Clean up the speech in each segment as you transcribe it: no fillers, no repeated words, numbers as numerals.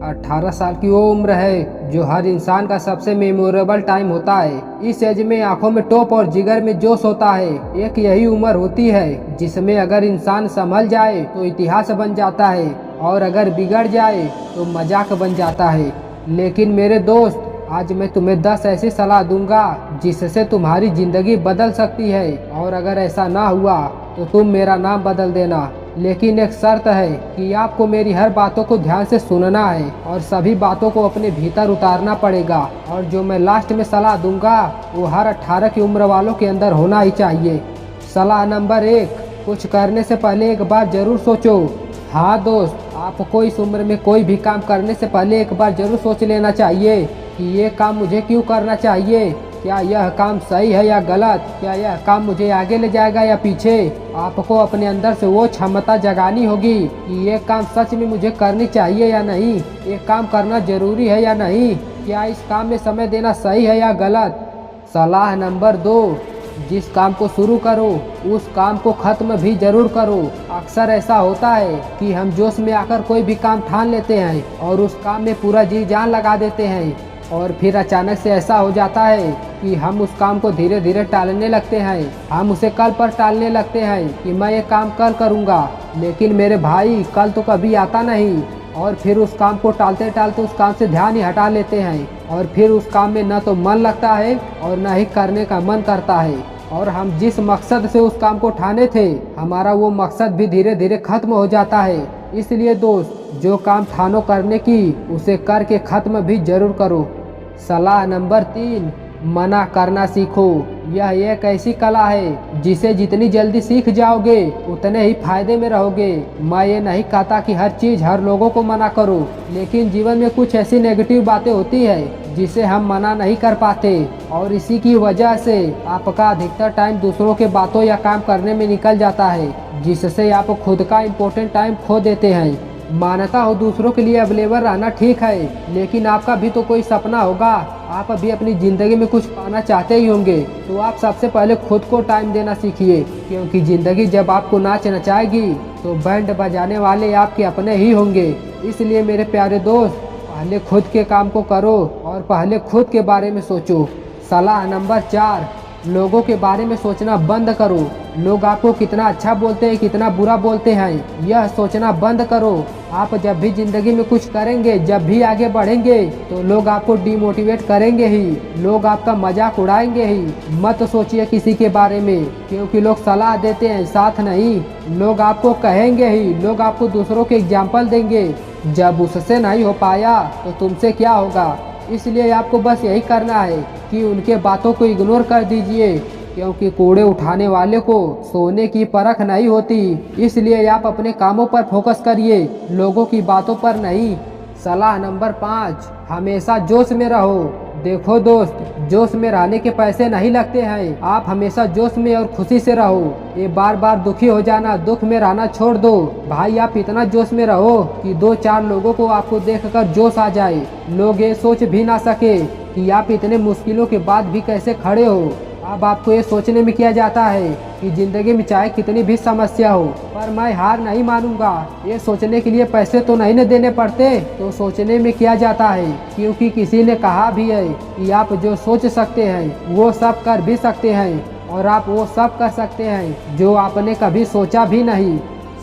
18 साल की वो उम्र है जो हर इंसान का सबसे मेमोरेबल टाइम होता है। इस एज में आंखों में टॉप और जिगर में जोश होता है। एक यही उम्र होती है जिसमें अगर इंसान संभल जाए तो इतिहास बन जाता है और अगर बिगड़ जाए तो मजाक बन जाता है। लेकिन मेरे दोस्त, आज मैं तुम्हें 10 ऐसी सलाह दूंगा जिससे तुम्हारी जिंदगी बदल सकती है, और अगर ऐसा ना हुआ तो तुम मेरा नाम बदल देना। लेकिन एक शर्त है कि आपको मेरी हर बातों को ध्यान से सुनना है और सभी बातों को अपने भीतर उतारना पड़ेगा। और जो मैं लास्ट में सलाह दूंगा वो हर 18 की उम्र वालों के अंदर होना ही चाहिए। सलाह नंबर 1, कुछ करने से पहले एक बार जरूर सोचो। हाँ दोस्त, आपको इस उम्र में कोई भी काम करने से पहले एक बार जरूर सोच लेना चाहिए कि ये काम मुझे क्यों करना चाहिए, क्या यह काम सही है या गलत, क्या यह काम मुझे आगे ले जाएगा या पीछे। आपको अपने अंदर से वो क्षमता जगानी होगी कि ये काम सच में मुझे करनी चाहिए या नहीं, ये काम करना जरूरी है या नहीं, क्या इस काम में समय देना सही है या गलत। सलाह नंबर 2, जिस काम को शुरू करो उस काम को खत्म भी जरूर करो। अक्सर ऐसा होता है कि हम जोश में आकर कोई भी काम ठान लेते हैं और उस काम में पूरा जी जान लगा देते हैं, और फिर अचानक से ऐसा हो जाता है कि हम उस काम को धीरे धीरे टालने लगते हैं। हम उसे कल पर टालने लगते हैं कि मैं ये काम कल करूँगा। लेकिन मेरे भाई, कल तो कभी आता नहीं, और फिर उस काम को टालते टालते उस काम से ध्यान ही हटा लेते हैं, और फिर उस काम में न तो मन लगता है और न ही करने का मन करता है। और हम जिस मकसद से उस काम को ठाने थे, हमारा वो मकसद भी धीरे धीरे खत्म हो जाता है। इसलिए दोस्त, जो काम ठानो करने की उसे करके खत्म भी जरूर करो। सलाह नंबर 3, मना करना सीखो। यह एक ऐसी कला है जिसे जितनी जल्दी सीख जाओगे उतने ही फायदे में रहोगे। मैं ये नहीं कहता कि हर चीज़ हर लोगों को मना करो, लेकिन जीवन में कुछ ऐसी नेगेटिव बातें होती है जिसे हम मना नहीं कर पाते, और इसी की वजह से आपका अधिकतर टाइम दूसरों के बातों या काम करने में निकल जाता है, जिससे आप खुद का इम्पोर्टेंट टाइम खो देते हैं। मानता हो दूसरों के लिए अवेलेबल रहना ठीक है, लेकिन आपका भी तो कोई सपना होगा। आप अभी अपनी ज़िंदगी में कुछ पाना चाहते ही होंगे, तो आप सबसे पहले खुद को टाइम देना सीखिए, क्योंकि ज़िंदगी जब आपको नाच नचाएगी तो बैंड बजाने वाले आपके अपने ही होंगे। इसलिए मेरे प्यारे दोस्त, पहले खुद के काम को करो और पहले खुद के बारे में सोचो। सलाह नंबर 4, लोगों के बारे में सोचना बंद करो। लोग आपको कितना अच्छा बोलते हैं, कितना बुरा बोलते हैं, यह सोचना बंद करो। आप जब भी जिंदगी में कुछ करेंगे, जब भी आगे बढ़ेंगे, तो लोग आपको डिमोटिवेट करेंगे ही, लोग आपका मजाक उड़ाएंगे ही। मत सोचिए किसी के बारे में, क्योंकि लोग सलाह देते हैं, साथ नहीं। लोग आपको कहेंगे ही, लोग आपको दूसरों के एग्जाम्पल देंगे। जब उससे नहीं हो पाया तो तुमसे क्या होगा। इसलिए आपको बस यही करना है कि उनके बातों को इग्नोर कर दीजिए, क्योंकि कूड़े उठाने वाले को सोने की परख नहीं होती। इसलिए आप अपने कामों पर फोकस करिए, लोगों की बातों पर नहीं। सलाह नंबर 5, हमेशा जोश में रहो। देखो दोस्त, जोश में रहने के पैसे नहीं लगते हैं। आप हमेशा जोश में और खुशी से रहो। ये बार बार दुखी हो जाना, दुख में रहना छोड़ दो। भाई, आप इतना जोश में रहो कि 2-4 लोगों को आपको देखकर जोश आ जाए। लोग ये सोच भी ना सके कि आप इतने मुश्किलों के बाद भी कैसे खड़े हो। अब आपको ये सोचने में किया जाता है कि ज़िंदगी में चाहे कितनी भी समस्या हो, पर मैं हार नहीं मानूंगा। ये सोचने के लिए पैसे तो नहीं न देने पड़ते, तो सोचने में किया जाता है, क्योंकि किसी ने कहा भी है कि आप जो सोच सकते हैं वो सब कर भी सकते हैं, और आप वो सब कर सकते हैं जो आपने कभी सोचा भी नहीं।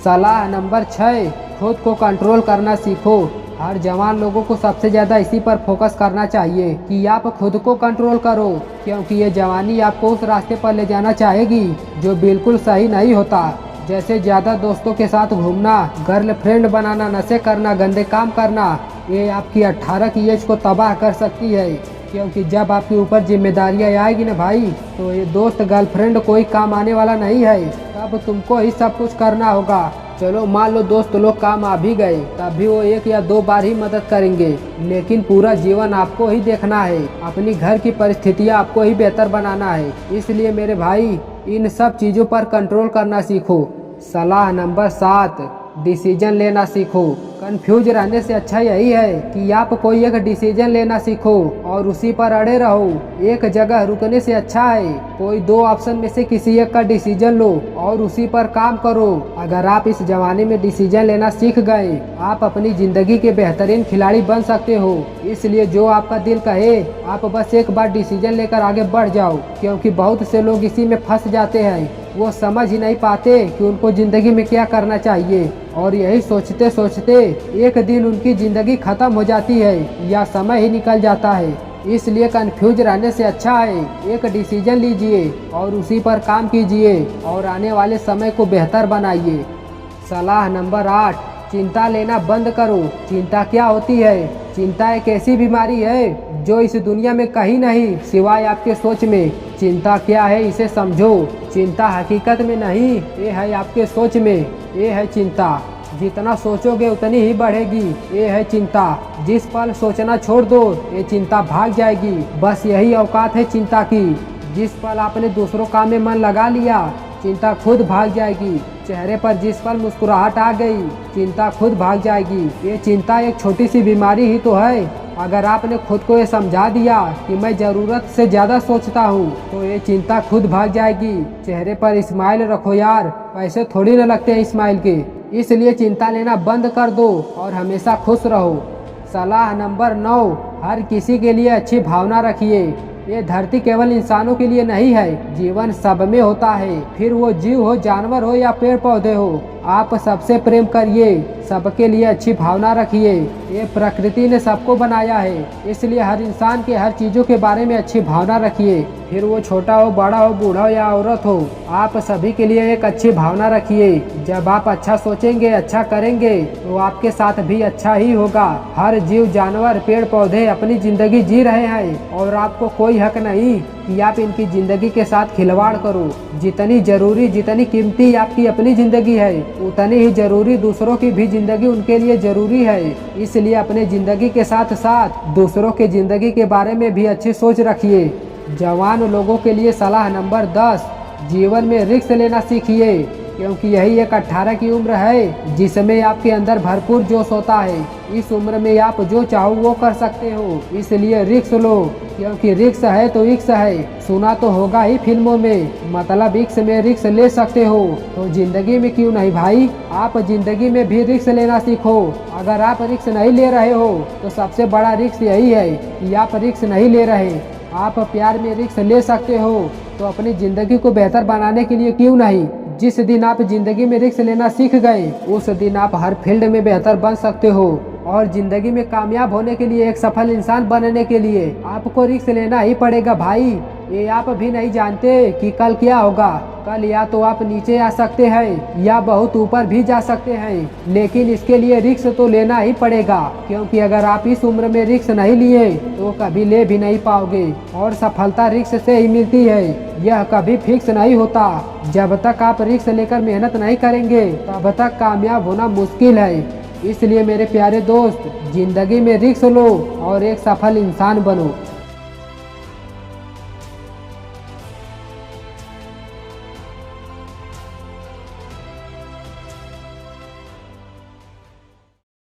सलाह नंबर 6, खुद को कंट्रोल करना सीखो। हर जवान लोगों को सबसे ज़्यादा इसी पर फोकस करना चाहिए कि आप खुद को कंट्रोल करो, क्योंकि ये जवानी आपको उस रास्ते पर ले जाना चाहेगी जो बिल्कुल सही नहीं होता। जैसे ज़्यादा दोस्तों के साथ घूमना, गर्लफ्रेंड बनाना, नशे करना, गंदे काम करना, ये आपकी 18 की एज को तबाह कर सकती है। क्योंकि जब आपके ऊपर जिम्मेदारियाँ आएगी ना भाई, तो ये दोस्त गर्लफ्रेंड कोई काम आने वाला नहीं है। तब तुमको ही सब कुछ करना होगा। चलो मान लो दोस्त लोग काम आ भी गए, तब भी वो 1 या 2 बार ही मदद करेंगे, लेकिन पूरा जीवन आपको ही देखना है। अपनी घर की परिस्थितियाँ आपको ही बेहतर बनाना है। इसलिए मेरे भाई, इन सब चीज़ों पर कंट्रोल करना सीखो। सलाह नंबर 7, डिसीजन लेना सीखो। कंफ्यूज रहने से अच्छा यही है कि आप कोई एक डिसीजन लेना सीखो और उसी पर अड़े रहो। एक जगह रुकने से अच्छा है कोई दो ऑप्शन में से किसी एक का डिसीजन लो और उसी पर काम करो। अगर आप इस जमाने में डिसीजन लेना सीख गए, आप अपनी जिंदगी के बेहतरीन खिलाड़ी बन सकते हो। इसलिए जो आपका दिल कहे, आप बस एक बार डिसीजन लेकर आगे बढ़ जाओ, क्योंकि बहुत से लोग इसी में फंस जाते हैं। वो समझ ही नहीं पाते कि उनको जिंदगी में क्या करना चाहिए और यही सोचते सोचते एक दिन उनकी जिंदगी खत्म हो जाती है या समय ही निकल जाता है। इसलिए कंफ्यूज रहने से अच्छा है एक डिसीजन लीजिए और उसी पर काम कीजिए और आने वाले समय को बेहतर बनाइए। सलाह नंबर 8, चिंता लेना बंद करो। चिंता क्या होती है? चिंता एक ऐसी बीमारी है जो इस दुनिया में कहीं नहीं सिवाय आपके सोच में। चिंता क्या है इसे समझो। चिंता हकीकत में नहीं, ये है आपके सोच में। ये है चिंता, जितना सोचोगे उतनी ही बढ़ेगी। ये है चिंता, जिस पल सोचना छोड़ दो ये चिंता भाग जाएगी। बस यही औकात है चिंता की। जिस पल आपने दूसरों काम में मन लगा लिया, चिंता खुद भाग जाएगी। चेहरे पर जिस पल मुस्कुराहट आ गई, चिंता खुद भाग जाएगी। ये चिंता एक छोटी सी बीमारी ही तो है। अगर आपने खुद को ये समझा दिया कि मैं ज़रूरत से ज़्यादा सोचता हूँ, तो ये चिंता खुद भाग जाएगी। चेहरे पर स्माइल रखो यार, पैसे थोड़ी न लगते हैं स्माइल के। इसलिए चिंता लेना बंद कर दो और हमेशा खुश रहो। सलाह नंबर 9, हर किसी के लिए अच्छी भावना रखिए। ये धरती केवल इंसानों के लिए नहीं है, जीवन सब में होता है। फिर वो जीव हो, जानवर हो या पेड़ पौधे हो, आप सबसे प्रेम करिए, सबके लिए अच्छी भावना रखिए। ये प्रकृति ने सबको बनाया है, इसलिए हर इंसान के हर चीज़ों के बारे में अच्छी भावना रखिए। फिर वो छोटा हो, बड़ा हो, बूढ़ा हो या औरत हो, आप सभी के लिए एक अच्छी भावना रखिए। जब आप अच्छा सोचेंगे, अच्छा करेंगे, तो आपके साथ भी अच्छा ही होगा। हर जीव, जानवर, पेड़ पौधे अपनी जिंदगी जी रहे हैं और आपको कोई हक नहीं कि आप इनकी जिंदगी के साथ खिलवाड़ करो। जितनी जरूरी, जितनी कीमती आपकी अपनी जिंदगी है, उतनी ही जरूरी दूसरों की भी जिंदगी उनके लिए जरूरी है। इसलिए अपने जिंदगी के साथ साथ दूसरों के जिंदगी के बारे में भी अच्छी सोच रखिए। जवान लोगों के लिए सलाह नंबर 10, जीवन में रिस्क लेना सीखिए, क्योंकि यही एक 18 की उम्र है जिसमें आपके अंदर भरपूर जोश होता है। इस उम्र में आप जो चाहो वो कर सकते हो, इसलिए रिस्क लो, क्योंकि रिस्क है तो इक्स है। सुना तो होगा ही फिल्मों में, मतलब इक्स में रिस्क ले सकते हो तो जिंदगी में क्यों नहीं भाई। आप जिंदगी में भी रिस्क लेना सीखो। अगर आप रिस्क नहीं ले रहे हो तो सबसे बड़ा रिस्क यही है कि आप रिस्क नहीं ले रहे। आप प्यार में रिस्क ले सकते हो तो अपनी जिंदगी को बेहतर बनाने के लिए क्यों नहीं। जिस दिन आप जिंदगी में रिस्क लेना सीख गए, उस दिन आप हर फील्ड में बेहतर बन सकते हो। और जिंदगी में कामयाब होने के लिए, एक सफल इंसान बनने के लिए आपको रिस्क लेना ही पड़ेगा भाई। ये आप भी नहीं जानते कि कल क्या होगा। कल या तो आप नीचे आ सकते हैं या बहुत ऊपर भी जा सकते हैं, लेकिन इसके लिए रिस्क तो लेना ही पड़ेगा, क्योंकि अगर आप इस उम्र में रिस्क नहीं लिए तो कभी ले भी नहीं पाओगे। और सफलता रिस्क से ही मिलती है, यह कभी फिक्स नहीं होता। जब तक आप रिस्क लेकर मेहनत नहीं करेंगे, तब तक कामयाब होना मुश्किल है। इसलिए मेरे प्यारे दोस्त, जिंदगी में रिस्क लो और एक सफल इंसान बनो।